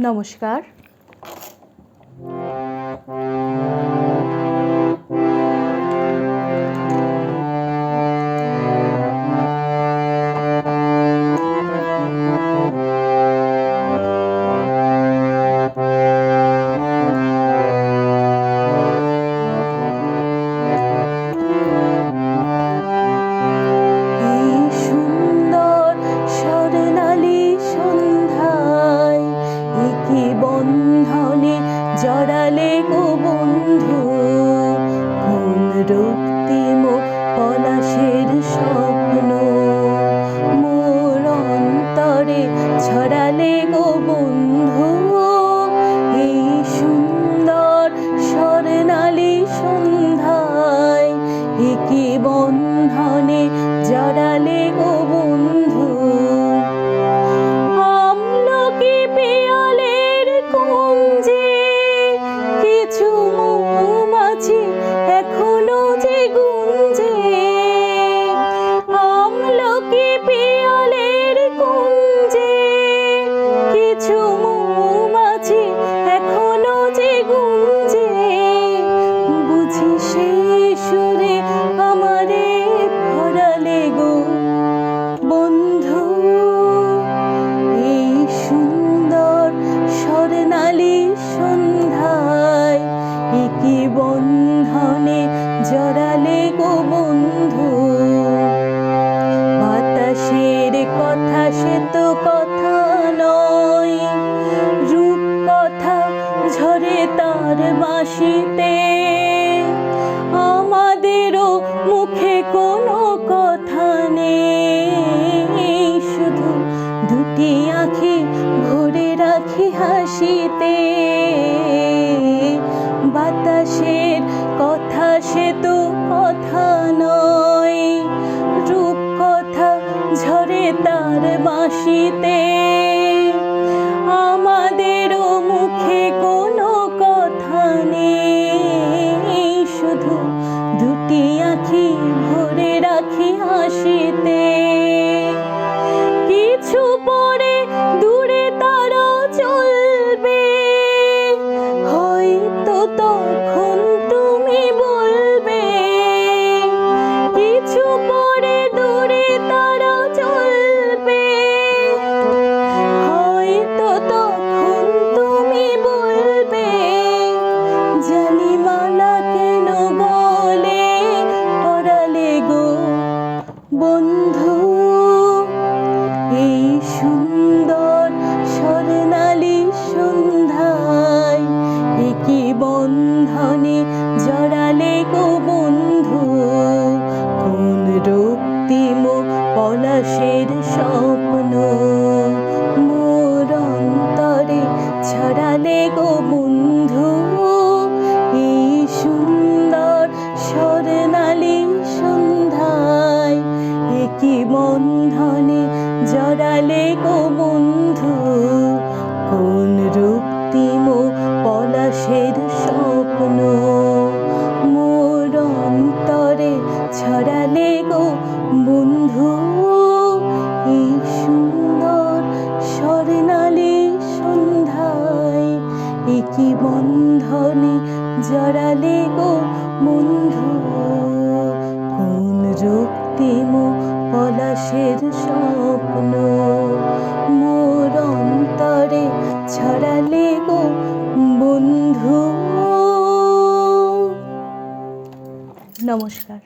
নমস্কার। বন্ধনে জড়ালে গো বন্ধু, কোন রক্তিম পলাশের স্বপ্ন মোর অন্তরে ছড়ালে গো বন্ধু। এই সুন্দর স্বর্ণালী সন্ধ্যায় একি বন্ধনে জড়ালে গো বন্ধু। বন্ধনে জড়ালে গো বন্ধু। বাতাসের কথা সে তো কথা নয়, রূপ কথা ঝরে তার বাঁশিতে। আমাদেরও মুখে কোনো কথা নেই, শুধু দুটি আঁখি ভরে রাখি হাসিতে। বাতাসের কথা সে তো কথা নয়, রূপ কথা ঝরে তার বাঁশিতে। আমাদেরও মুখে কোনো কথা নেই, শুধু দুটি আঁখি ভরে রাখি হাসিতে। কিছু পরে দূরে তারা চলবে, হয়তো তখন তুমি বলবে। কিছু পরে দূরে তারা চলবে, হয়তো তখন তুমি বলবে। জানিমালা কেন গলে পরালে গো বন্ধু। এই সুন্দর স্বর্ণালী সন্ধ্যায় একি বন্ধনে জড়ালে গো বন্ধু। কোন রক্তিম পলাশের স্বপ্ন মোর অন্তরে ছড়ালে গো বন্ধু। এই সুন্দর স্বর্ণালী সন্ধ্যায় একি বন্ধনে জড়ালে গো বন্ধু। কোন রক্তিম পলাশের স্বপ্ন মোর অন্তরে ছড়ালে গো বন্ধু। এই সুন্দর স্বর্ণালী সন্ধ্যায় একি বন্ধনে জড়ালে গো বন্ধু। কোন রক্তিম পলাশের স্বপ্ন মোর অন্তরে ছড়ালে গো বন্ধু। নমস্কার।